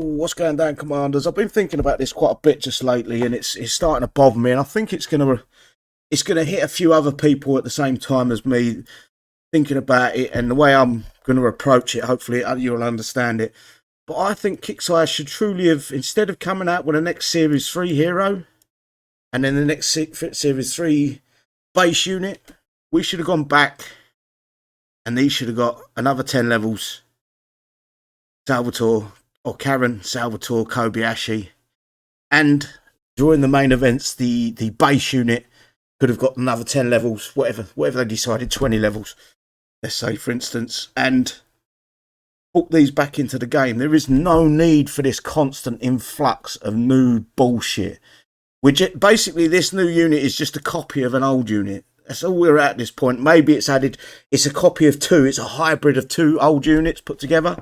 what's going down, Commanders? I've been thinking about this quite a bit just lately, and it's starting to bother me. And I think it's gonna hit a few other people at the same time as me thinking about it, and the way I'm going to approach it. Hopefully, you'll understand it. But I think Kixeye should truly have, instead of coming out with a next Series 3 hero and then the next Series 3 base unit, we should have gone back and these should have got another 10 levels. Salvatore or Karen, Salvatore, Kobayashi, and during the main events, the base unit could have got another 10 levels, whatever they decided, 20 levels, let's say, for instance, and put these back into the game. There is no need for this constant influx of new bullshit. Basically, this new unit is just a copy of an old unit. That's all we're at this point. Maybe it's a copy of two. It's a hybrid of two old units put together.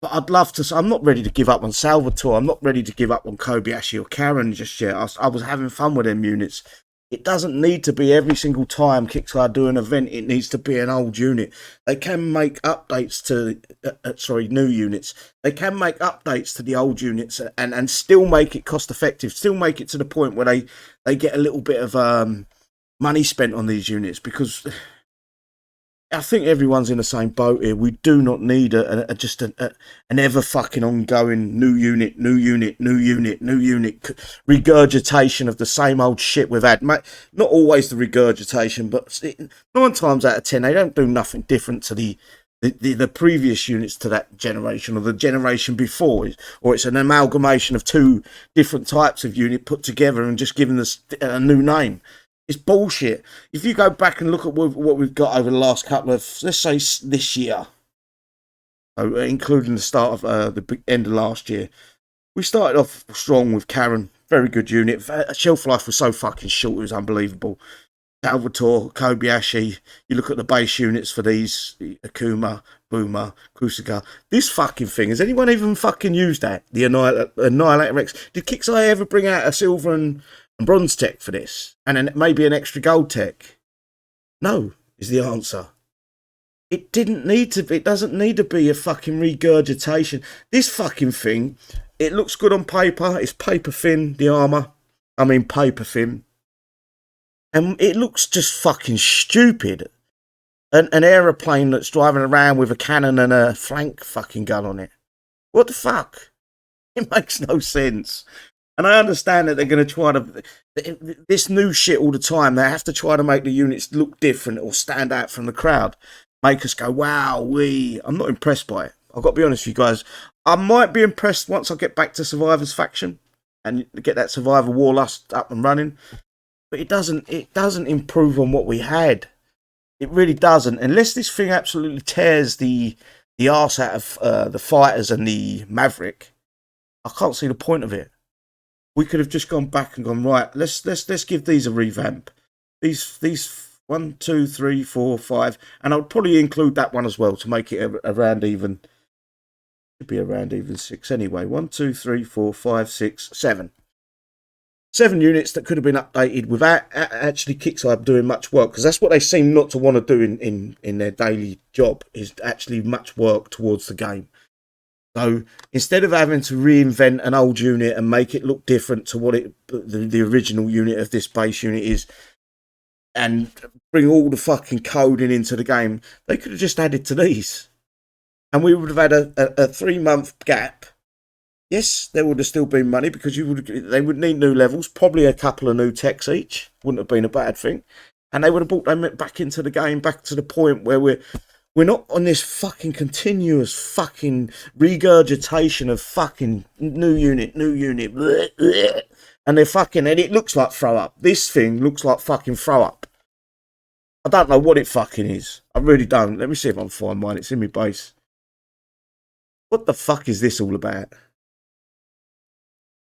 But I'd love to. I'm not ready to give up on Salvatore. I'm not ready to give up on Kobayashi or Karen just yet. I was having fun with them units. It doesn't need to be every single time Kixeye do an event. It needs to be an old unit. They can make updates to, new units. They can make updates to the old units and still make it cost effective. Still make it to the point where they get a little bit of money spent on these units, because I think everyone's in the same boat here. We do not need just an ever fucking ongoing new unit regurgitation of the same old shit we've had. Not always the regurgitation, but 9 times out of 10 they don't do nothing different to the previous units to that generation or the generation before, or it's an amalgamation of two different types of unit put together and just given this a new name. It's bullshit. If you go back and look at what we've got over the last couple of, let's say, this year, including the start of the end of last year, we started off strong with Karen. Very good unit. Shelf life was so fucking short, it was unbelievable. Salvatore, Kobayashi, you look at the base units for these, Akuma, Boomer, Kusuga. This fucking thing, has anyone even fucking used that? The Annihilator X. Did Kixeye ever bring out a silver and bronze tech for this, and then maybe an extra gold tech? No, is the answer. It doesn't need to be a fucking regurgitation. This fucking thing, it looks good on paper. It's paper thin, the armor. I mean paper thin, and it looks just fucking stupid. An aeroplane that's driving around with a cannon and a flank fucking gun on it. What the fuck? It makes no sense. And I understand that they're going to try to, this new shit all the time, they have to try to make the units look different or stand out from the crowd. Make us go, wow, I'm not impressed by it. I've got to be honest with you guys. I might be impressed once I get back to Survivor's faction and get that Survivor Warlust up and running. But it doesn't improve on what we had. It really doesn't. Unless this thing absolutely tears the arse out of the fighters and the Maverick, I can't see the point of it. We could have just gone back and gone, right, let's give these a revamp. These 1, 2, 3, 4, 5, and I would probably include that one as well to make it around even. Should be around even 6 anyway. 1, 2, 3, 4, 5, 6, 7. 7 units that could have been updated without actually Kixeye doing much work, because that's what they seem not to want to do in their daily job, is actually much work towards the game. So instead of having to reinvent an old unit and make it look different to what the original unit of this base unit is, and bring all the fucking coding into the game, they could have just added to these, and we would have had a 3-month gap. Yes, there would have still been money, because they would need new levels, probably a couple of new techs each. Wouldn't have been a bad thing, and they would have brought them back into the game, back to the point where we're not on this fucking continuous fucking regurgitation of fucking new unit, bleh, bleh, and and it looks like throw up. This thing looks like fucking throw up. I don't know what it fucking is. I really don't. Let me see if I can find mine. It's in my base. What the fuck is this all about?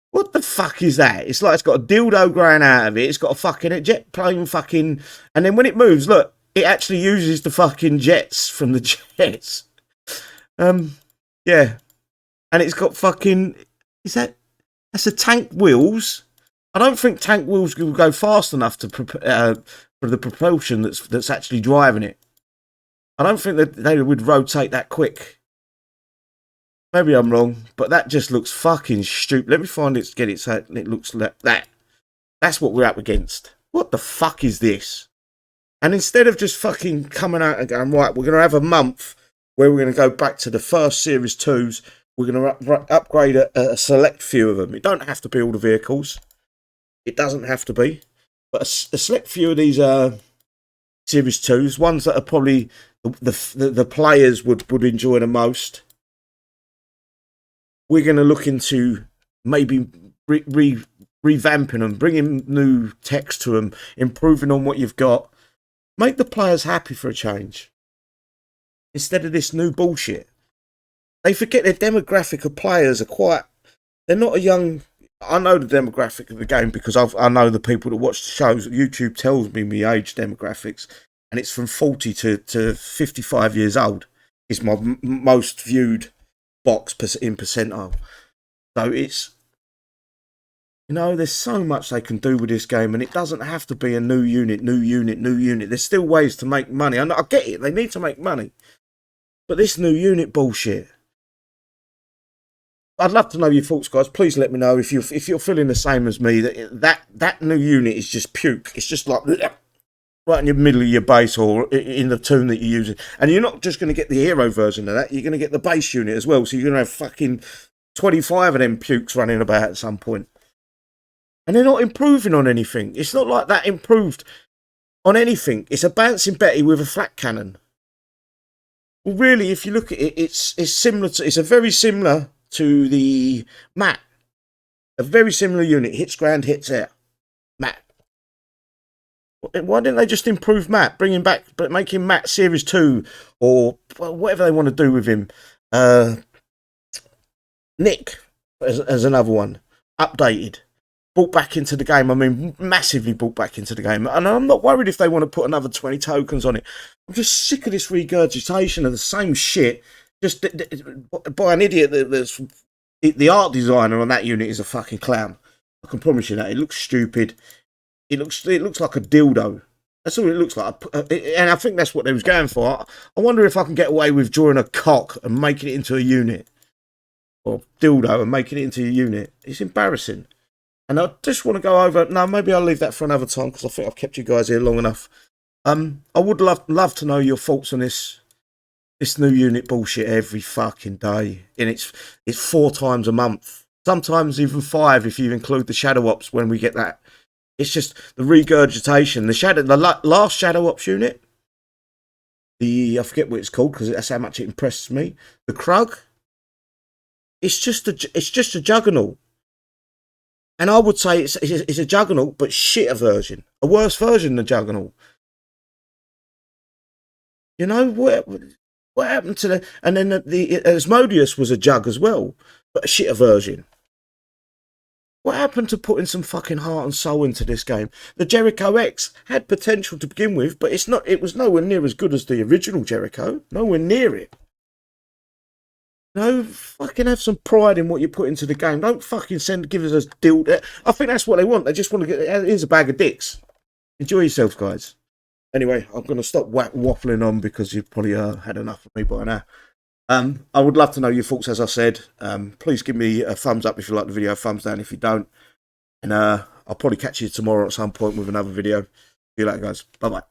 What the fuck is that? It's like it's got a dildo growing out of it. It's got a fucking jet plane fucking, and then when it moves, look. It actually uses the fucking jets from the jets. Yeah. And it's got fucking, that's a tank wheels. I don't think tank wheels will go fast enough to for the propulsion that's actually driving it. I don't think that they would rotate that quick. Maybe I'm wrong, but that just looks fucking stupid. Let me find it, get it so it looks like that. That's what we're up against. What the fuck is this? And instead of just fucking coming out and going, right, we're going to have a month where we're going to go back to the first Series 2s, we're going to upgrade a select few of them. It don't have to be all the vehicles. It doesn't have to be. But a select few of these Series 2s, ones that are probably the players would enjoy the most. We're going to look into maybe revamping them, bringing new text to them, improving on what you've got. Make the players happy for a change. Instead of this new bullshit. They forget their demographic of players are quite... They're not a young... I know the demographic of the game because I know the people that watch the shows. YouTube tells me my age demographics. And it's from 40 to 55 years old. Is my most viewed box in percentile. So it's... You know, there's so much they can do with this game, and it doesn't have to be a new unit. There's still ways to make money. I get it, they need to make money. But this new unit bullshit. I'd love to know your thoughts, guys. Please let me know if you're feeling the same as me. That new unit is just puke. It's just like right in the middle of your base or in the tune that you're using. And you're not just going to get the hero version of that. You're going to get the base unit as well. So you're going to have fucking 25 of them pukes running about at some point. And they're not improving on anything. It's not like that improved on anything. It's a bouncing Betty with a flat cannon. Well, really, if you look at it, it's similar to... It's a very similar to the Matt. A very similar unit. Hits ground, hits air. Matt. Why didn't they just improve Matt? Bring him back, but make him Matt Series 2 or whatever they want to do with him. Nick as another one. Updated. Brought back into the game. I mean, massively brought back into the game. And I'm not worried if they want to put another 20 tokens on it. I'm just sick of this regurgitation of the same shit. Just by an idiot. The art designer on that unit is a fucking clown. I can promise you that. It looks stupid. It looks like a dildo. That's all it looks like. And I think that's what they was going for. I wonder if I can get away with drawing a cock and making it into a unit. Or dildo and making it into a unit. It's embarrassing. And I just want to go over... No, maybe I'll leave that for another time because I think I've kept you guys here long enough. I would love to know your thoughts on this new unit bullshit every fucking day. And it's 4 times a month. Sometimes even 5 if you include the Shadow Ops when we get that. It's just the regurgitation. The last Shadow Ops unit. I forget what it's called because that's how much it impresses me. The Krug. It's just a juggernaut. And I would say it's a Juggernaut, but shitter version. A worse version than Juggernaut. You know, what happened to the... And then the Asmodeus was a Jug as well, but a shitter version. What happened to putting some fucking heart and soul into this game? The Jericho X had potential to begin with, but it was nowhere near as good as the original Jericho. Nowhere near it. No, fucking have some pride in what you put into the game. Don't fucking give us a deal. I think that's what they want. They just want to get... Here's a bag of dicks. Enjoy yourselves, guys. Anyway, I'm going to stop waffling on because you've probably had enough of me by now. I would love to know your thoughts, as I said. Please give me a thumbs up if you like the video, thumbs down if you don't. And I'll probably catch you tomorrow at some point with another video. See you later, guys. Bye-bye.